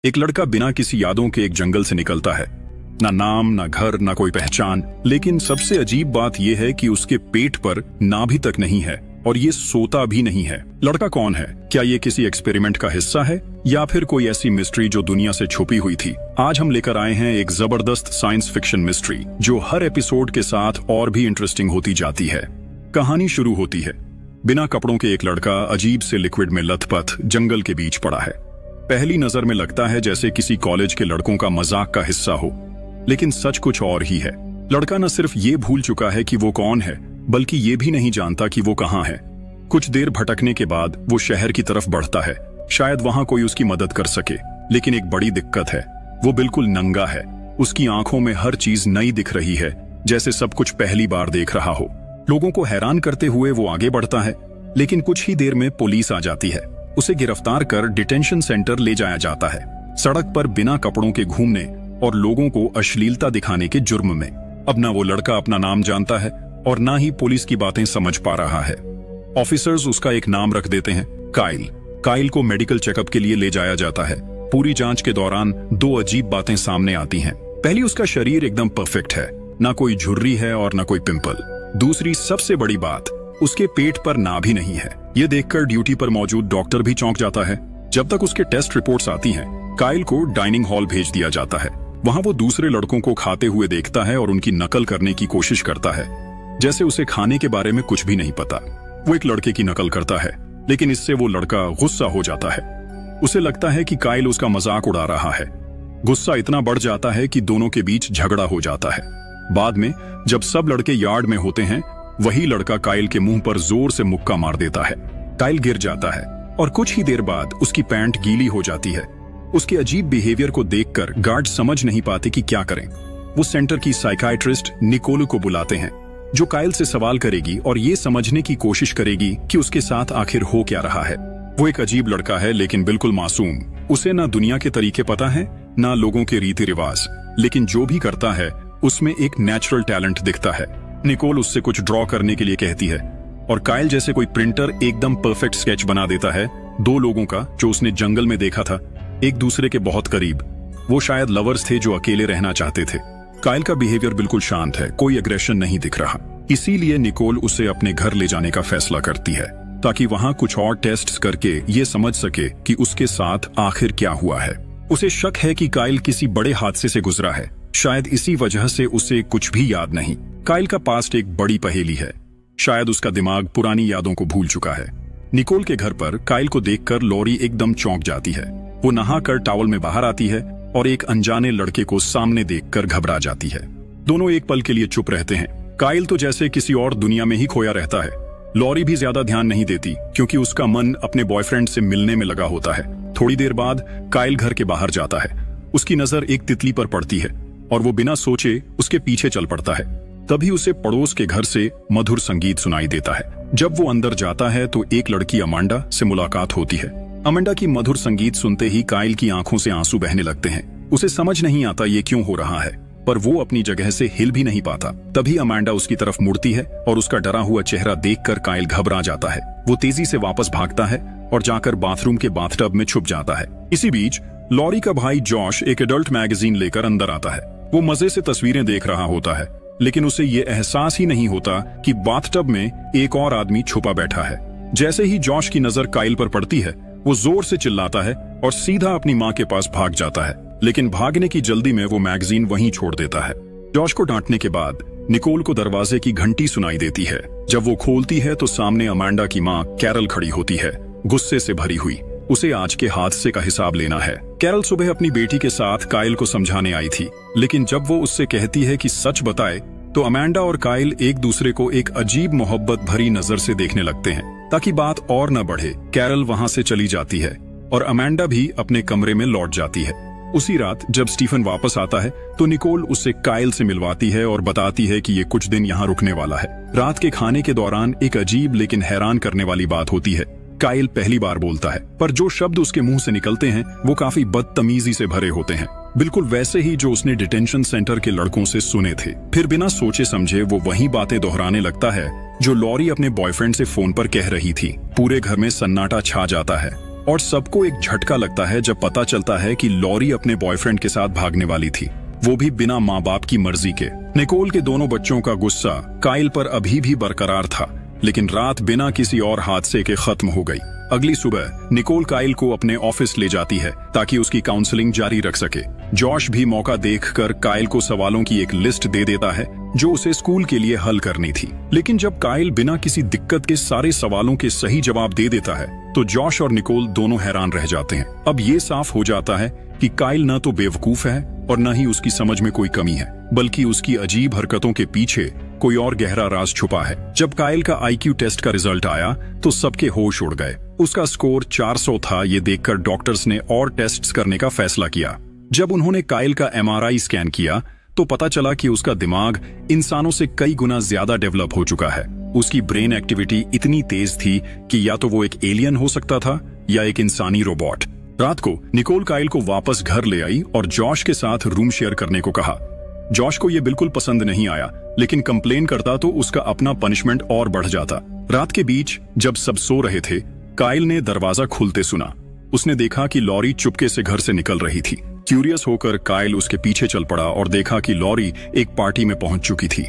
एक लड़का बिना किसी यादों के एक जंगल से निकलता है। ना नाम, ना घर, ना कोई पहचान। लेकिन सबसे अजीब बात यह है कि उसके पेट पर नाभि तक नहीं है और ये सोता भी नहीं है। लड़का कौन है? क्या ये किसी एक्सपेरिमेंट का हिस्सा है या फिर कोई ऐसी मिस्ट्री जो दुनिया से छुपी हुई थी? आज हम लेकर आए हैं एक जबरदस्त साइंस फिक्शन मिस्ट्री जो हर एपिसोड के साथ और भी इंटरेस्टिंग होती जाती है। कहानी शुरू होती है। बिना कपड़ों के एक लड़का अजीब से लिक्विड में लथपथ जंगल के बीच पड़ा है। पहली नजर में लगता है जैसे किसी कॉलेज के लड़कों का मजाक का हिस्सा हो, लेकिन सच कुछ और ही है। लड़का न सिर्फ ये भूल चुका है कि वो कौन है, बल्कि ये भी नहीं जानता कि वो कहाँ है। कुछ देर भटकने के बाद वो शहर की तरफ बढ़ता है। शायद वहां कोई उसकी मदद कर सके, लेकिन एक बड़ी दिक्कत है, वो बिल्कुल नंगा है। उसकी आंखों में हर चीज नई दिख रही है, जैसे सब कुछ पहली बार देख रहा हो। लोगों को हैरान करते हुए वो आगे बढ़ता है, लेकिन कुछ ही देर में पुलिस आ जाती है। उसे गिरफ्तार कर डिटेंशन सेंटर ले जाया जाता है, सड़क पर बिना कपड़ों के घूमने और लोगों को अश्लीलता दिखाने के जुर्म में। अब ना वो लड़का अपना नाम जानता है और ना ही पुलिस की बातें समझ पा रहा है। ऑफिसर्स उसका एक नाम रख देते हैं, काइल। काइल को मेडिकल चेकअप के लिए ले जाया जाता है। पूरी जांच के दौरान दो अजीब बातें सामने आती हैं। पहली, उसका शरीर एकदम परफेक्ट है, ना कोई झुर्री है और ना कोई पिंपल। दूसरी सबसे बड़ी बात, उसके पेट पर नाभि नहीं है। ये देखकर ड्यूटी पर मौजूद डॉक्टर भी चौंक जाता है। जब तक उसके टेस्ट रिपोर्ट्स आती हैं, काइल को डाइनिंग हॉल भेज दिया जाता है। वहां वो दूसरे लड़कों को खाते हुए देखता है और उनकी नकल करने की कोशिश करता है, जैसे उसे खाने के बारे में कुछ भी नहीं पता। वो एक लड़के की नकल करता है, लेकिन इससे वो लड़का गुस्सा हो जाता है। उसे लगता है कि काइल उसका मजाक उड़ा रहा है। गुस्सा इतना बढ़ जाता है कि दोनों के बीच झगड़ा हो जाता है। बाद में जब सब लड़के यार्ड में होते हैं, वही लड़का काइल के मुंह पर जोर से मुक्का मार देता है। काइल गिर जाता है और कुछ ही देर बाद उसकी पैंट गीली हो जाती है। उसके अजीब बिहेवियर को देखकर गार्ड समझ नहीं पाते कि क्या करें। वो सेंटर की साइकाइट्रिस्ट निकोल को बुलाते हैं, जो काइल से सवाल करेगी और ये समझने की कोशिश करेगी कि उसके साथ आखिर हो क्या रहा है। वो एक अजीब लड़का है, लेकिन बिल्कुल मासूम। उसे ना दुनिया के तरीके पता है, ना लोगों के रीति रिवाज, लेकिन जो भी करता है उसमें एक नेचुरल टैलेंट दिखता है। निकोल उससे कुछ ड्रॉ करने के लिए कहती है और काइल जैसे कोई प्रिंटर एकदम परफेक्ट स्केच बना देता है दो लोगों का जो उसने जंगल में देखा था, एक दूसरे के बहुत करीब। वो शायद लवर्स थे जो अकेले रहना चाहते थे। काइल का बिहेवियर बिल्कुल शांत है, कोई एग्रेशन नहीं दिख रहा। इसीलिए निकोल उसे अपने घर ले जाने का फैसला करती है, ताकि वहां कुछ और टेस्ट्स करके ये समझ सके कि उसके साथ आखिर क्या हुआ है। उसे शक है कि काइल किसी बड़े हादसे से गुजरा है, शायद इसी वजह से उसे कुछ भी याद नहीं। काइल का पास्ट एक बड़ी पहेली है, शायद उसका दिमाग पुरानी यादों को भूल चुका है। निकोल के घर पर काइल को देखकर लॉरी एकदम चौंक जाती है। वो नहाकर टॉवल में बाहर आती है और एक अनजाने लड़के को सामने देखकर घबरा जाती है। दोनों एक पल के लिए चुप रहते हैं। काइल तो जैसे किसी और दुनिया में ही खोया रहता है। लॉरी भी ज्यादा ध्यान नहीं देती, क्योंकि उसका मन अपने बॉयफ्रेंड से मिलने में लगा होता है। थोड़ी देर बाद काइल घर के बाहर जाता है। उसकी नजर एक तितली पर पड़ती है और वो बिना सोचे उसके पीछे चल पड़ता है। तभी उसे पड़ोस के घर से मधुर संगीत सुनाई देता है। जब वो अंदर जाता है तो एक लड़की अमांडा से मुलाकात होती है। अमांडा की मधुर संगीत सुनते ही काइल की आंखों से आंसू बहने लगते हैं। उसे समझ नहीं आता ये क्यों हो रहा है, पर वो अपनी जगह से हिल भी नहीं पाता। तभी अमांडा उसकी तरफ मुड़ती है और उसका डरा हुआ चेहरा देखकर काइल घबरा जाता है। वो तेजी से वापस भागता है और जाकर बाथरूम के बाथटब में छुप जाता है। इसी बीच लॉरी का भाई जॉश एक एडल्ट मैगजीन लेकर अंदर आता है। वो मजे से तस्वीरें देख रहा होता है, लेकिन उसे ये एहसास ही नहीं होता कि बाथटब में एक और आदमी छुपा बैठा है। जैसे ही जॉश की नजर काइल पर पड़ती है, वो जोर से चिल्लाता है और सीधा अपनी माँ के पास भाग जाता है, लेकिन भागने की जल्दी में वो मैगजीन वहीं छोड़ देता है। जॉश को डांटने के बाद निकोल को दरवाजे की घंटी सुनाई देती है। जब वो खोलती है तो सामने अमांडा की माँ कैरल खड़ी होती है, गुस्से से भरी हुई। उसे आज के हादसे का हिसाब लेना है। कैरल सुबह अपनी बेटी के साथ काइल को समझाने आई थी, लेकिन जब वो उससे कहती है कि सच बताए, तो अमांडा और काइल एक दूसरे को एक अजीब मोहब्बत भरी नजर से देखने लगते हैं। ताकि बात और न बढ़े, कैरल वहां से चली जाती है और अमांडा भी अपने कमरे में लौट जाती है। उसी रात जब स्टीफन वापस आता है तो निकोल उससे काइल से मिलवाती है और बताती है कि ये कुछ दिन यहाँ रुकने वाला है। रात के खाने के दौरान एक अजीब लेकिन हैरान करने वाली बात होती है। काइल पहली बार बोलता है, पर जो शब्द उसके मुंह से निकलते हैं वो काफी बदतमीजी से भरे होते हैं, बिल्कुल वैसे ही जो उसने डिटेंशन सेंटर के लड़कों से सुने थे। फिर बिना सोचे समझे वो वही बातें दोहराने लगता है जो लॉरी अपने बॉयफ्रेंड से फोन पर कह रही थी। पूरे घर में सन्नाटा छा जाता है। और सबको एक झटका लगता है जब पता चलता है कि लॉरी अपने बॉयफ्रेंड के साथ भागने वाली थी, वो भी बिना माँ बाप की मर्जी के। निकोल के दोनों बच्चों का गुस्सा काइल पर अभी भी बरकरार था, लेकिन रात बिना किसी और हादसे के खत्म हो गई। अगली सुबह निकोल काइल को अपने ऑफिस ले जाती है ताकि उसकी काउंसलिंग जारी रख सके। जॉश भी मौका देखकर काइल को सवालों की एक लिस्ट दे देता है जो उसे स्कूल के लिए हल करनी थी। लेकिन जब काइल बिना किसी दिक्कत के सारे सवालों के सही जवाब दे देता है तो जॉश और निकोल दोनों हैरान रह जाते हैं। अब ये साफ हो जाता है कि काइल न तो बेवकूफ है और न ही उसकी समझ में कोई कमी है, बल्कि उसकी अजीब हरकतों के पीछे कोई और गहरा राज छुपा है। जब काइल का आईक्यू टेस्ट का रिजल्ट आया तो सबके होश उड़ गए। उसका स्कोर 400 था। ये देखकर डॉक्टर्स ने और टेस्ट्स करने का फैसला किया। जब उन्होंने काइल का MRI स्कैन किया तो पता चला कि उसका दिमाग इंसानों से कई गुना ज्यादा डेवलप हो चुका है। उसकी ब्रेन एक्टिविटी इतनी तेज थी कि या तो वो एक एलियन हो सकता था या एक इंसानी रोबोट। रात को निकोल काइल को वापस घर ले आई और जॉश के साथ रूम शेयर करने को कहा। जॉश को यह बिल्कुल पसंद नहीं आया, लेकिन कंप्लेन करता तो उसका अपना पनिशमेंट और बढ़ जाता। रात के बीच जब सब सो रहे थे, काइल ने दरवाजा खुलते सुना। उसने देखा कि लॉरी चुपके से घर से निकल रही थी। क्यूरियस होकर काइल उसके पीछे चल पड़ा और देखा कि लॉरी एक पार्टी में पहुंच चुकी थी।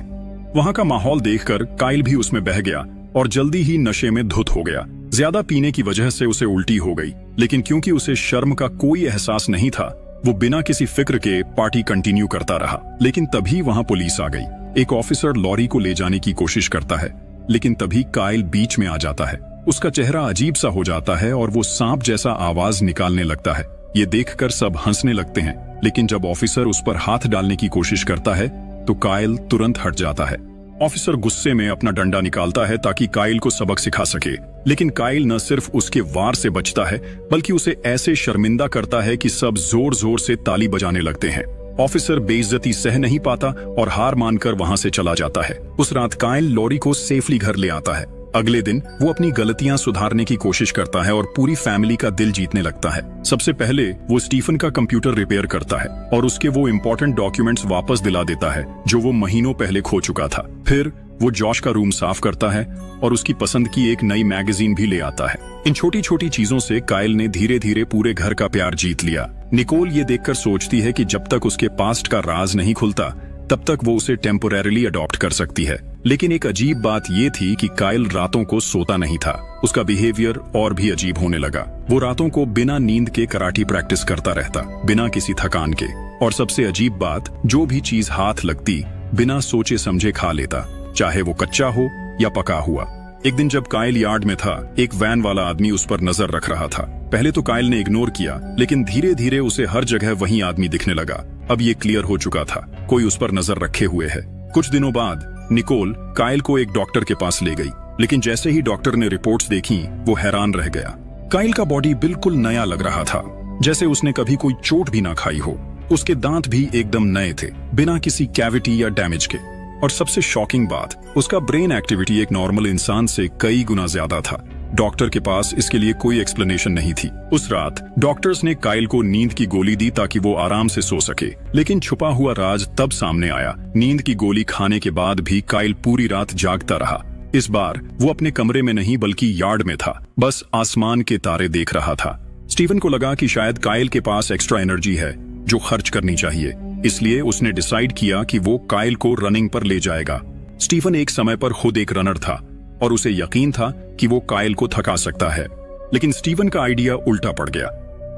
वहां का माहौल देखकर काइल भी उसमें बह गया और जल्दी ही नशे में धुत हो गया। ज्यादा पीने की वजह से उसे उल्टी हो गई, लेकिन क्योंकि उसे शर्म का कोई एहसास नहीं था, वो बिना किसी फिक्र के पार्टी कंटिन्यू करता रहा। लेकिन तभी वहां पुलिस आ गई। एक ऑफिसर लॉरी को ले जाने की कोशिश करता है, लेकिन तभी काइल बीच में आ जाता है। उसका चेहरा अजीब सा हो जाता है और वो सांप जैसा आवाज निकालने लगता है। ये देखकर सब हंसने लगते हैं, लेकिन जब ऑफिसर उस पर हाथ डालने की कोशिश करता है तो काइल तुरंत हट जाता है। ऑफिसर गुस्से में अपना डंडा निकालता है ताकि काइल को सबक सिखा सके, लेकिन काइल न सिर्फ उसके वार से बचता है बल्कि उसे ऐसे शर्मिंदा करता है कि सब जोर जोर से ताली बजाने लगते हैं। ऑफिसर बेइज्जती सह नहीं पाता और हार मानकर वहां से चला जाता है। उस रात काइल लॉरी को सेफली घर ले आता है। अगले दिन वो अपनी गलतियां सुधारने की कोशिश करता है और पूरी फैमिली का दिल जीतने लगता है। सबसे पहले वो स्टीफन का कंप्यूटर रिपेयर करता है और उसके वो इम्पोर्टेंट डॉक्यूमेंट्स वापस दिला देता है जो वो महीनों पहले खो चुका था। फिर वो जॉश का रूम साफ करता है और उसकी पसंद की एक नई मैगजीन भी ले आता है। इन छोटी छोटी चीजों से काइल ने धीरे धीरे पूरे घर का प्यार जीत लिया। निकोल ये देखकर सोचती है कि जब तक उसके पास्ट का राज नहीं खुलता तब तक वो उसे टेम्पोरेरीली अडॉप्ट कर सकती है। लेकिन एक अजीब बात ये थी कि काइल रातों को सोता नहीं था। उसका बिहेवियर और भी अजीब होने लगा। वो रातों को बिना नींद के कराटे प्रैक्टिस करता रहता, बिना किसी थकान के। और सबसे अजीब बात, जो भी चीज हाथ लगती बिना सोचे समझे खा लेता, चाहे वो कच्चा हो या पका हुआ। एक दिन जब काइल यार्ड में था, एक वैन वाला आदमी उस पर नजर रख रहा था। पहले तो काइल ने इग्नोर किया, लेकिन धीरे धीरे उसे हर जगह वही आदमी दिखने लगा। अब ये क्लियर हो चुका था, कोई उस पर नजर रखे हुए है। कुछ दिनों बाद निकोल काइल को एक डॉक्टर के पास ले गई, लेकिन जैसे ही डॉक्टर ने रिपोर्ट्स देखी वो हैरान रह गया। काइल का बॉडी बिल्कुल नया लग रहा था, जैसे उसने कभी कोई चोट भी ना खाई हो। उसके दांत भी एकदम नए थे, बिना किसी कैविटी या डैमेज के। और सबसे शॉकिंग बात, उसका ब्रेन एक्टिविटी एक नॉर्मल इंसान से कई गुना ज्यादा था। डॉक्टर के पास इसके लिए कोई एक्सप्लेनेशन नहीं थी। उस रात डॉक्टर्स ने काइल को नींद की गोली दी ताकि वो आराम से सो सके, लेकिन छुपा हुआ राज तब सामने आया। नींद की गोली खाने के बाद भी काइल पूरी रात जागता रहा। इस बार वो अपने कमरे में नहीं बल्कि यार्ड में था, बस आसमान के तारे देख रहा था। स्टीफन को लगा कि शायद काइल के पास एक्स्ट्रा एनर्जी है जो खर्च करनी चाहिए, इसलिए उसने डिसाइड किया कि वो काइल को रनिंग पर ले जाएगा। स्टीफन एक समय पर खुद एक रनर था और उसे यकीन था कि वो काइल को थका सकता है, लेकिन स्टीफन का आइडिया उल्टा पड़ गया।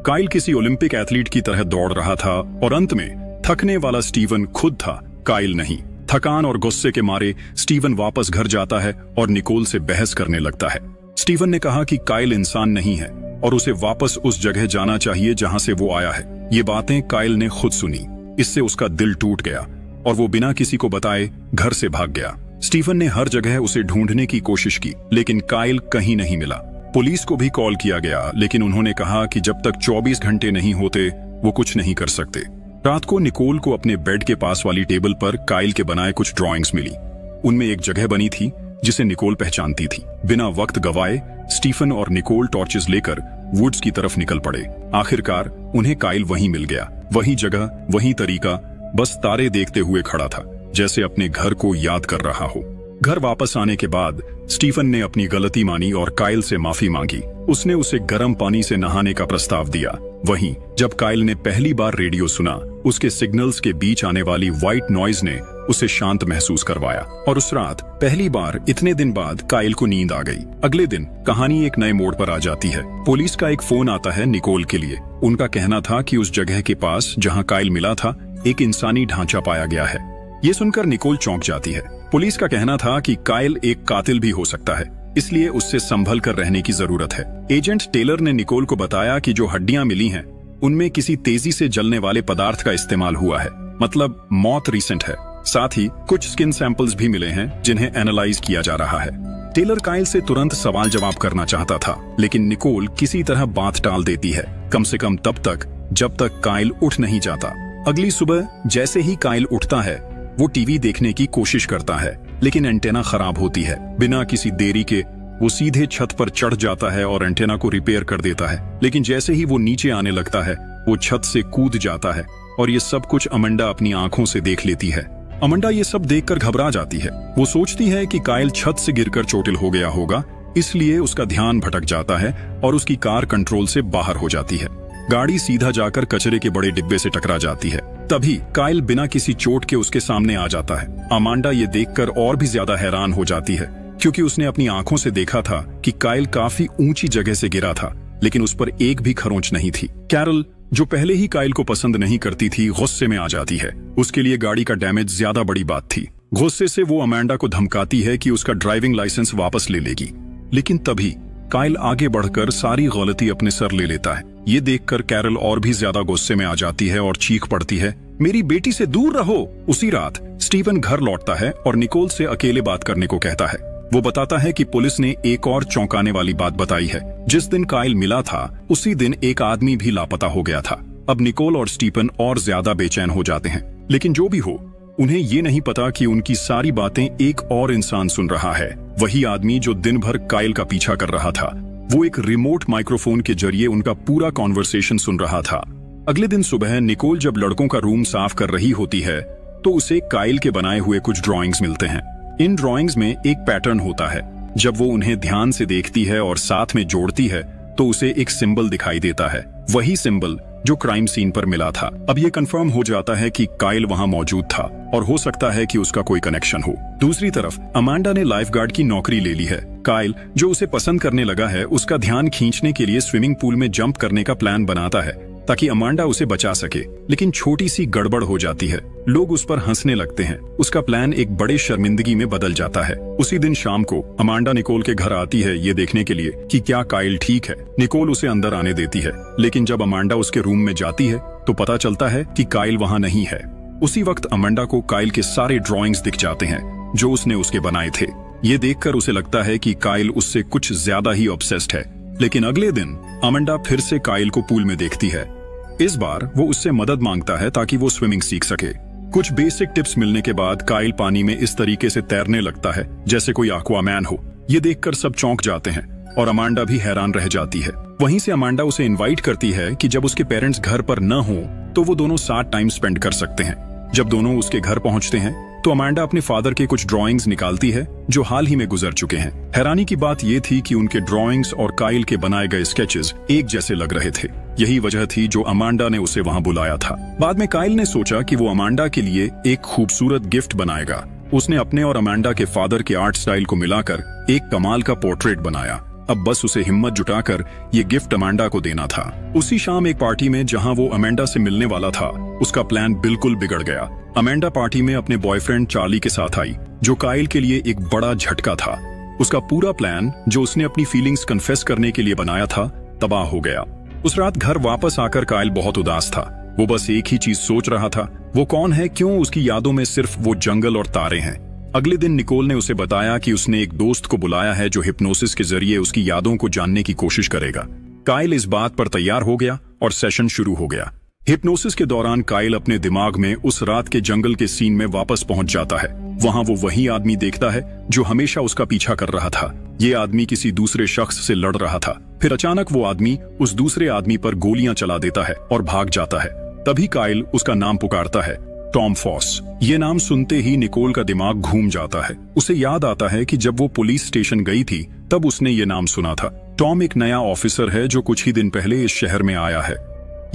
काइल किसी ओलंपिक एथलीट की तरह दौड़ रहा था और अंत में थकने वाला स्टीफन खुद था, काइल नहीं। थकान और गुस्से के मारे स्टीफन वापस घर जाता है और निकोल से बहस करने लगता है। स्टीफन ने कहा कि काइल इंसान नहीं है और उसे वापस उस जगह जाना चाहिए जहां से वो आया है। ये बातें काइल ने खुद सुनी। इससे उसका दिल टूट गया और वो बिना किसी को बताए घर से भाग गया। स्टीफन ने हर जगह उसे ढूंढने की कोशिश की, लेकिन काइल कहीं नहीं मिला। पुलिस को भी कॉल किया गया, लेकिन उन्होंने कहा कि जब तक 24 घंटे नहीं होते वो कुछ नहीं कर सकते। रात को निकोल को अपने बेड के पास वाली टेबल पर काइल के बनाए कुछ ड्राइंग्स मिली। उनमें एक जगह बनी थी जिसे निकोल पहचानती थी। बिना वक्त गवाए स्टीफन और निकोल टॉर्चेस लेकर वुड्स की तरफ निकल पड़े। आखिरकार उन्हें काइल वहीं मिल गया, वही जगह, वही तरीका, बस तारे देखते हुए खड़ा था, जैसे अपने घर को याद कर रहा हो। घर वापस आने के बाद स्टीफन ने अपनी गलती मानी और काइल से माफी मांगी, उसने उसे गर्म पानी से नहाने का प्रस्ताव दिया। वहीं जब काइल ने पहली बार रेडियो सुना, उसके सिग्नल्स के बीच आने वाली व्हाइट नॉइज ने उसे शांत महसूस करवाया और उस रात पहली बार इतने दिन बाद काइल को नींद आ गई। अगले दिन कहानी एक नए मोड़ पर आ जाती है। पुलिस का एक फोन आता है निकोल के लिए। उनका कहना था कि उस जगह के पास जहां काइल मिला था, एक इंसानी ढांचा पाया गया है। ये सुनकर निकोल चौंक जाती है। पुलिस का कहना था कि काइल एक कातिल भी हो सकता है, इसलिए उससे संभल कर रहने की जरूरत है। एजेंट टेलर ने निकोल को बताया कि जो हड्डियां मिली हैं, उनमें किसी तेजी से जलने वाले पदार्थ का इस्तेमाल हुआ है, मतलब मौत रिसेंट है। साथ ही कुछ स्किन सैंपल्स भी मिले हैं जिन्हें एनालाइज किया जा रहा है। टेलर काइल से तुरंत सवाल जवाब करना चाहता था, लेकिन निकोल किसी तरह बात टाल देती है, कम से कम तब तक जब तक काइल उठ नहीं जाता। अगली सुबह जैसे ही काइल उठता है, वो टीवी देखने की कोशिश करता है, लेकिन एंटेना खराब होती है। बिना किसी देरी के वो सीधे छत पर चढ़ जाता है और एंटेना को रिपेयर कर देता है। लेकिन जैसे ही वो नीचे आने लगता है, वो छत से कूद जाता है और ये सब कुछ अमंडा अपनी आंखों से देख लेती है। अमंडा ये सब देखकर घबरा जाती है। वो सोचती है कि काइल छत से गिरकर चोटिल हो गया होगा, इसलिए उसका ध्यान भटक जाता है और उसकी कार कंट्रोल से बाहर हो जाती है। गाड़ी सीधा जाकर कचरे के बड़े डिब्बे से टकरा जाती है। तभी काइल बिना किसी चोट के उसके सामने आ जाता है। अमांडा ये देखकर और भी ज्यादा हैरान हो जाती है, क्योंकि उसने अपनी आंखों से देखा था कि काइल काफी ऊंची जगह से गिरा था, लेकिन उस पर एक भी खरोंच नहीं थी। कैरल, जो पहले ही काइल को पसंद नहीं करती थी, गुस्से में आ जाती है। उसके लिए गाड़ी का डैमेज ज्यादा बड़ी बात थी। गुस्से से वो अमांडा को धमकाती है कि उसका ड्राइविंग लाइसेंस वापस ले लेगी, लेकिन तभी काइल आगे बढ़कर सारी गलती अपने सर ले लेता है। ये देखकर कैरल और भी ज्यादा गुस्से में आ जाती है और चीख पड़ती है, मेरी बेटी से दूर रहो। उसी रात स्टीवन घर लौटता है और निकोल से अकेले बात करने को कहता है। वो बताता है कि पुलिस ने एक और चौंकाने वाली बात बताई है। जिस दिन काइल मिला था, उसी दिन एक आदमी भी लापता हो गया था। अब निकोल और स्टीफन और ज्यादा बेचैन हो जाते हैं, लेकिन जो भी हो, उन्हें ये नहीं पता कि उनकी सारी बातें एक और इंसान सुन रहा है। वही आदमी जो दिन भर काइल का पीछा कर रहा था। वो एक रिमोट माइक्रोफोन के जरिए उनका पूरा कॉन्वर्सेशन सुन रहा था। अगले दिन सुबह निकोल जब लड़कों का रूम साफ कर रही होती है, तो उसे काइल के बनाए हुए कुछ ड्राइंग्स मिलते हैं। इन ड्राइंग्स में एक पैटर्न होता है। जब वो उन्हें ध्यान से देखती है और साथ में जोड़ती है, तो उसे एक सिंबल दिखाई देता है, वही सिंबल जो क्राइम सीन पर मिला था। अब ये कंफर्म हो जाता है कि काइल वहां मौजूद था और हो सकता है कि उसका कोई कनेक्शन हो। दूसरी तरफ अमांडा ने लाइफगार्ड की नौकरी ले ली है। काइल, जो उसे पसंद करने लगा है, उसका ध्यान खींचने के लिए स्विमिंग पूल में जंप करने का प्लान बनाता है ताकि अमांडा उसे बचा सके, लेकिन छोटी सी गड़बड़ हो जाती है। लोग उस पर हंसने लगते हैं। उसका प्लान एक बड़े शर्मिंदगी में बदल जाता है। उसी दिन शाम को अमांडा निकोल के घर आती है ये देखने के लिए कि क्या काइल ठीक है। निकोल उसे अंदर आने देती है, लेकिन जब अमांडा उसके रूम में जाती है तो पता चलता है कि काइल वहां नहीं है। उसी वक्त अमांडा को काइल के सारे ड्रॉइंग्स दिख जाते हैं जो उसने उसके बनाए थे। ये देखकर उसे लगता है कि काइल उससे कुछ ज्यादा ही ऑब्सेस्ड है। लेकिन अगले दिन अमांडा फिर से काइल को पूल में देखती है। इस बार वो उससे मदद मांगता है ताकि वो स्विमिंग सीख सके। कुछ बेसिक टिप्स मिलने के बाद काइल पानी में इस तरीके से तैरने लगता है जैसे कोई एक्वामैन हो। ये देखकर सब चौंक जाते हैं और अमांडा भी हैरान रह जाती है। वहीं से अमांडा उसे इनवाइट करती है कि जब उसके पेरेंट्स घर पर न हो तो वो दोनों साथ टाइम स्पेंड कर सकते हैं। जब दोनों उसके घर पहुंचते हैं तो अमांडा अपने फादर के कुछ ड्राइंग्स निकालती है जो हाल ही में गुजर चुके हैं। हैरानी की बात यह थी कि उनके ड्राइंग्स और काइल के बनाए गए स्केचेस एक जैसे लग रहे थे। यही वजह थी जो अमांडा ने उसे वहां बुलाया था। बाद में काइल ने सोचा कि वो अमांडा के लिए एक खूबसूरत गिफ्ट बनाएगा। उसने अपने और अमांडा के फादर के आर्ट स्टाइल को मिलाकर एक कमाल का पोर्ट्रेट बनाया। अब बस उसे हिम्मत जुटाकर ये गिफ्ट अमांडा को देना था। उसी शाम एक पार्टी में जहां वो अमांडा से मिलने वाला था, उसका प्लान बिल्कुल बिगड़ गया। अमांडा पार्टी में अपने बॉयफ्रेंड चार्ली के साथ आई, जो काइल के लिए एक बड़ा झटका था। उसका पूरा प्लान, जो उसने अपनी फीलिंग्स कन्फेस करने के लिए बनाया था, तबाह हो गया। उस रात घर वापस आकर काइल बहुत उदास था। वो बस एक ही चीज सोच रहा था, वो कौन है, क्यों उसकी यादों में सिर्फ वो जंगल और तारे हैं। अगले दिन निकोल ने उसे बताया कि उसने एक दोस्त को बुलाया है जो हिप्नोसिस के जरिए उसकी यादों को जानने की कोशिश करेगा। काइल इस बात पर तैयार हो गया और सेशन शुरू हो गया। हिप्नोसिस के दौरान काइल अपने दिमाग में उस रात के जंगल के सीन में वापस पहुंच जाता है। वहां वो वही आदमी देखता है जो हमेशा उसका पीछा कर रहा था। ये आदमी किसी दूसरे शख्स से लड़ रहा था। फिर अचानक वो आदमी उस दूसरे आदमी पर गोलियां चला देता है और भाग जाता है। तभी काइल उसका नाम पुकारता है, टॉम फॉस। ये नाम सुनते ही निकोल का दिमाग घूम जाता है। उसे याद आता है कि जब वो पुलिस स्टेशन गई थी तब उसने ये नाम सुना था। टॉम एक नया ऑफिसर है जो कुछ ही दिन पहले इस शहर में आया है।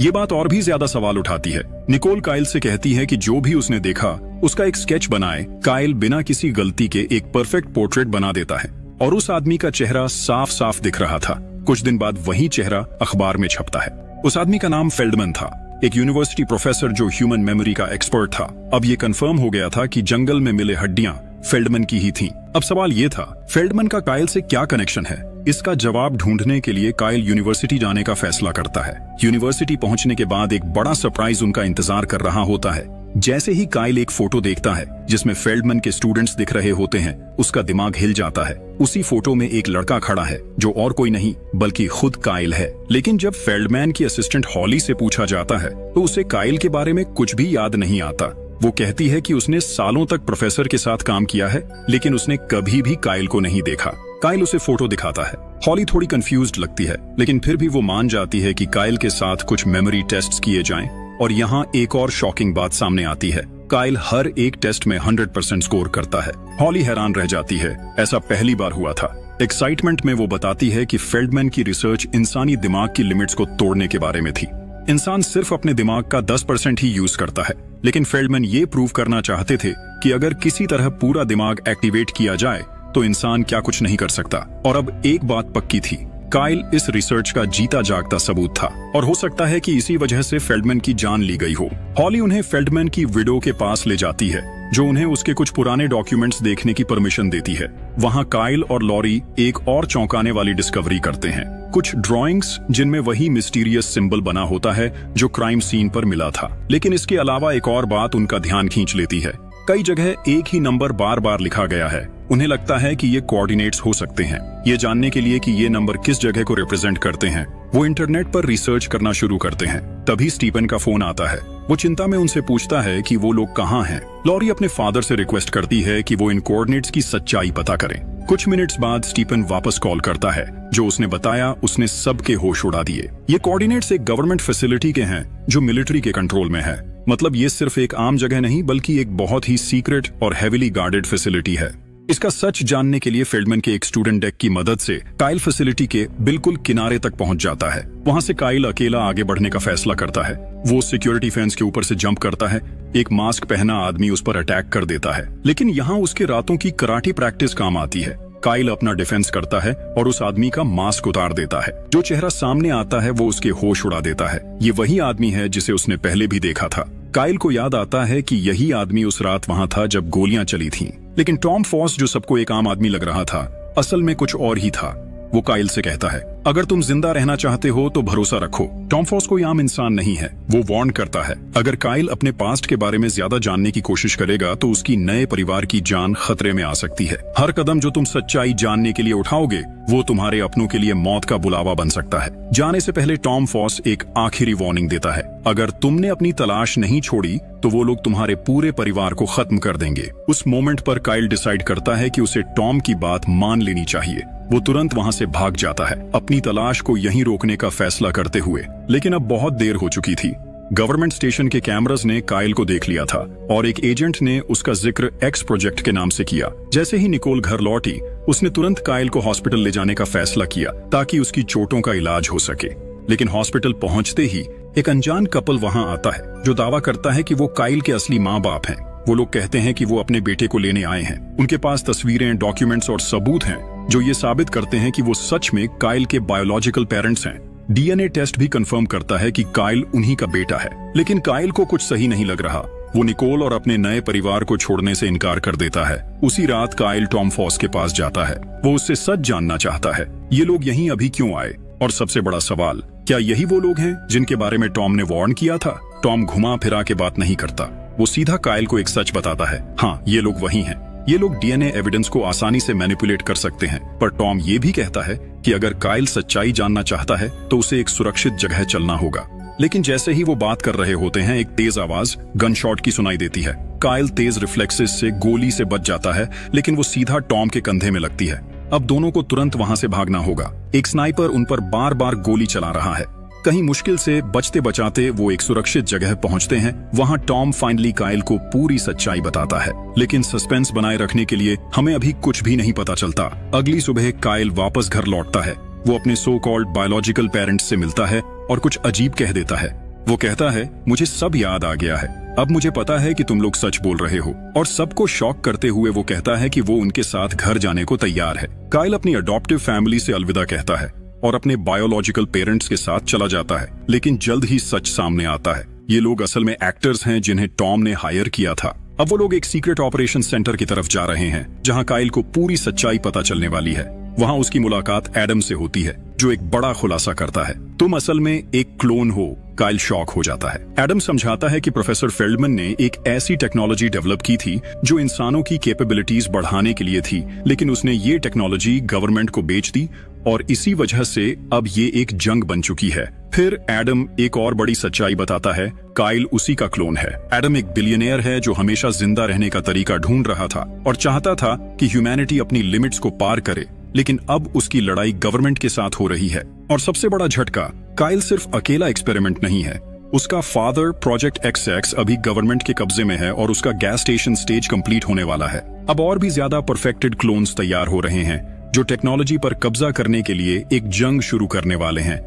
ये बात और भी ज्यादा सवाल उठाती है। निकोल काइल से कहती है कि जो भी उसने देखा उसका एक स्केच बनाए। काइल बिना किसी गलती के एक परफेक्ट पोर्ट्रेट बना देता है और उस आदमी का चेहरा साफ साफ दिख रहा था। कुछ दिन बाद वही चेहरा अखबार में छपता है। उस आदमी का नाम फेल्डमैन था, एक यूनिवर्सिटी प्रोफेसर जो ह्यूमन मेमोरी का एक्सपर्ट था। अब ये कंफर्म हो गया था कि जंगल में मिले हड्डियां फेल्डमैन की ही थीं। अब सवाल ये था, फेल्डमैन का काइल से क्या कनेक्शन है? इसका जवाब ढूंढने के लिए काइल यूनिवर्सिटी जाने का फैसला करता है। यूनिवर्सिटी पहुंचने के बाद एक बड़ा सरप्राइज उनका इंतजार कर रहा होता है। जैसे ही काइल एक फोटो देखता है जिसमें फेल्डमैन के स्टूडेंट्स दिख रहे होते हैं, उसका दिमाग हिल जाता है। उसी फोटो में एक लड़का खड़ा है जो और कोई नहीं बल्कि खुद काइल है। लेकिन जब फेल्डमैन की असिस्टेंट हॉली से पूछा जाता है तो उसे काइल के बारे में कुछ भी याद नहीं आता। वो कहती है कि उसने सालों तक प्रोफेसर के साथ काम किया है लेकिन उसने कभी भी काइल को नहीं देखा। काइल उसे फोटो दिखाता है। हॉली थोड़ी कंफ्यूज्ड लगती है लेकिन फिर भी वो मान जाती है कि काइल के साथ कुछ मेमोरी टेस्ट्स किए जाएं। और यहाँ एक और शॉकिंग बात सामने आती है, काइल हर एक टेस्ट में 100% स्कोर करता है। हॉली हैरान रह जाती है, ऐसा पहली बार हुआ था। एक्साइटमेंट में वो बताती है कि फेल्डमैन की रिसर्च इंसानी दिमाग की लिमिट्स को तोड़ने के बारे में थी। इंसान सिर्फ अपने दिमाग का 10% ही यूज करता है, लेकिन फेल्डमैन ये प्रूव करना चाहते थे कि अगर किसी तरह पूरा दिमाग एक्टिवेट किया जाए तो इंसान क्या कुछ नहीं कर सकता। और अब एक बात पक्की थी, काइल इस रिसर्च का जीता जागता सबूत था और हो सकता है कि इसी वजह से फेल्डमैन की जान ली गई हो। हॉली उन्हें फेल्डमैन की विडो के पास ले जाती है जो उन्हें उसके कुछ पुराने डॉक्यूमेंट्स देखने की परमिशन देती है। वहाँ काइल और लॉरी एक और चौंकाने वाली डिस्कवरी करते हैं, कुछ ड्राइंग्स जिनमें वही मिस्टीरियस सिंबल बना होता है जो क्राइम सीन पर मिला था। लेकिन इसके अलावा एक और बात उनका ध्यान खींच लेती है, कई जगह एक ही नंबर बार बार लिखा गया है। उन्हें लगता है कि ये कोऑर्डिनेट्स हो सकते हैं। ये जानने के लिए कि ये नंबर किस जगह को रिप्रेजेंट करते हैं वो इंटरनेट पर रिसर्च करना शुरू करते हैं। तभी स्टीफन का फोन आता है। वो चिंता में उनसे पूछता है कि वो लोग कहाँ हैं। लॉरी अपने फादर से रिक्वेस्ट करती है कि वो इन कोऑर्डिनेट्स की सच्चाई पता करें। कुछ मिनट्स बाद स्टीफन वापस कॉल करता है। जो उसने बताया उसने सबके होश उड़ा दिए। ये कोऑर्डिनेट्स एक गवर्नमेंट फैसिलिटी के हैं जो मिलिट्री के कंट्रोल में है। मतलब ये सिर्फ एक आम जगह नहीं बल्कि एक बहुत ही सीक्रेट और हेविली गार्डेड फैसिलिटी है। इसका सच जानने के लिए फेल्डमैन के एक स्टूडेंट डेक की मदद से काइल फैसिलिटी के बिल्कुल किनारे तक पहुंच जाता है। वहां से काइल अकेला आगे बढ़ने का फैसला करता है। वो सिक्योरिटी फेंस के ऊपर से जंप करता है। एक मास्क पहना आदमी उस पर अटैक कर देता है, लेकिन यहाँ उसके रातों की कराटे प्रैक्टिस काम आती है। काइल अपना डिफेंस करता है और उस आदमी का मास्क उतार देता है। जो चेहरा सामने आता है वो उसके होश उड़ा देता है। ये वही आदमी है जिसे उसने पहले भी देखा था। काइल को याद आता है कि यही आदमी उस रात वहां था जब गोलियां चली थीं। लेकिन टॉम फॉस जो सबको एक आम आदमी लग रहा था असल में कुछ और ही था। वो काइल से कहता है, अगर तुम जिंदा रहना चाहते हो तो भरोसा रखो। टॉम फॉस कोई आम इंसान नहीं है। वो वार्न करता है, अगर काइल अपने पास्ट के बारे में ज्यादा जानने की कोशिश करेगा तो उसकी नए परिवार की जान खतरे में आ सकती है। हर कदम जो तुम सच्चाई जानने के लिए उठाओगे वो तुम्हारे अपनों के लिए मौत का बुलावा बन सकता है। जाने से पहले टॉम फॉस एक आखिरी वार्निंग देता है, अगर तुमने अपनी तलाश नहीं छोड़ी तो वो लोग तुम्हारे पूरे परिवार को खत्म कर देंगे। उस मोमेंट पर काइल डिसाइड करता है कि उसे टॉम की बात मान लेनी चाहिए। वो तुरंत वहां से भाग जाता है, अपनी तलाश को यहीं रोकने का फैसला करते हुए। लेकिन अब बहुत देर हो चुकी थी। गवर्नमेंट स्टेशन के कैमरास ने काइल को देख लिया था और एक एजेंट ने उसका जिक्र एक्स प्रोजेक्ट के नाम से किया। जैसे ही निकोल घर लौटी उसने तुरंत काइल को हॉस्पिटल ले जाने का फैसला किया ताकि उसकी चोटों का इलाज हो सके। लेकिन हॉस्पिटल पहुंचते ही एक अनजान कपल वहां आता है जो दावा करता है कि वो काइल के असली माँ बाप हैं। वो लोग कहते हैं कि वो अपने बेटे को लेने आए हैं। उनके पास तस्वीरें, डॉक्यूमेंट्स और सबूत हैं जो ये साबित करते हैं कि वो सच में काइल के बायोलॉजिकल पेरेंट्स हैं। डीएनए टेस्ट भी कंफर्म करता है कि काइल उन्हीं का बेटा है। लेकिन काइल को कुछ सही नहीं लग रहा। वो निकोल और अपने नए परिवार को छोड़ने से इनकार कर देता है। उसी रात काइल टॉम फॉस के पास जाता है। वो उससे सच जानना चाहता है, ये लोग यहीं अभी क्यों आए? और सबसे बड़ा सवाल, क्या यही वो लोग हैं जिनके बारे में टॉम ने वार्न किया था? टॉम घुमा फिरा के बात नहीं करता। वो सीधा काइल को एक सच बताता है, हाँ ये लोग वही हैं। ये लोग डीएनए एविडेंस को आसानी से मैनिपुलेट कर सकते हैं। पर टॉम ये भी कहता है कि अगर काइल सच्चाई जानना चाहता है तो उसे एक सुरक्षित जगह चलना होगा। लेकिन जैसे ही वो बात कर रहे होते हैं एक तेज आवाज गन शॉट की सुनाई देती है। काइल तेज रिफ्लेक्सेस से गोली से बच जाता है, लेकिन वो सीधा टॉम के कंधे में लगती है। अब दोनों को तुरंत वहां से भागना होगा। एक स्नाइपर उन पर बार बार गोली चला रहा है। कहीं मुश्किल से बचते बचाते वो एक सुरक्षित जगह पहुंचते हैं। वहां टॉम फाइनली काइल को पूरी सच्चाई बताता है। लेकिन सस्पेंस बनाए रखने के लिए हमें अभी कुछ भी नहीं पता चलता। अगली सुबह काइल वापस घर लौटता है। वो अपने सो कॉल्ड बायोलॉजिकल पेरेंट्स से मिलता है और कुछ अजीब कह देता है। वो कहता है, मुझे सब याद आ गया है, अब मुझे पता है कि तुम लोग सच बोल रहे हो। और सबको शॉक करते हुए वो कहता है कि वो उनके साथ घर जाने को तैयार है। काइल अपनी अडॉप्टिव फैमिली से अलविदा कहता है और अपने बायोलॉजिकल पेरेंट्स के साथ चला जाता है। लेकिन जल्द ही सच सामने आता है, ये लोग असल में एक्टर्स हैं जिन्हें टॉम ने हायर किया था। अब वो लोग एक सीक्रेट ऑपरेशन सेंटर की तरफ जा रहे हैं जहां काइल को पूरी सच्चाई पता चलने वाली है। वहां उसकी मुलाकात एडम से होती है जो एक बड़ा खुलासा करता है, तुम असल में एक क्लोन हो। काइल शॉक हो जाता है। एडम समझाता है कि प्रोफेसर फेल्डमैन ने एक ऐसी टेक्नोलॉजी डेवलप की थी जो इंसानों की कैपेबिलिटीज बढ़ाने के लिए थी, लेकिन उसने ये टेक्नोलॉजी गवर्नमेंट को बेच दी और इसी वजह से अब ये एक जंग बन चुकी है। फिर एडम एक और बड़ी सच्चाई बताता है, काइल उसी का क्लोन है। एडम एक बिलियनियर है जो हमेशा जिंदा रहने का तरीका ढूंढ रहा था और चाहता था कि ह्यूमैनिटी अपनी लिमिट्स को पार करे, लेकिन अब उसकी लड़ाई गवर्नमेंट के साथ हो रही है। और सबसे बड़ा झटका, काइल सिर्फ अकेला एक्सपेरिमेंट नहीं है, उसका फादर प्रोजेक्ट XX अभी गवर्नमेंट के कब्जे में है और उसका गैस स्टेशन स्टेज कंप्लीट होने वाला है। अब और भी ज्यादा परफेक्टेड क्लोन्स तैयार हो रहे हैं जो टेक्नोलॉजी पर कब्जा करने के लिए एक जंग शुरू करने वाले हैं।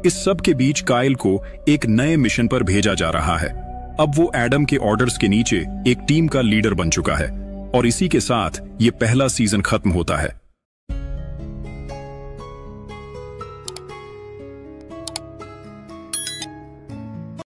इस सब के बीच काइल को एक नए मिशन पर भेजा जा रहा है। अब वो एडम के ऑर्डर्स के नीचे एक टीम का लीडर बन चुका है और इसी के साथ ये पहला सीजन खत्म होता है।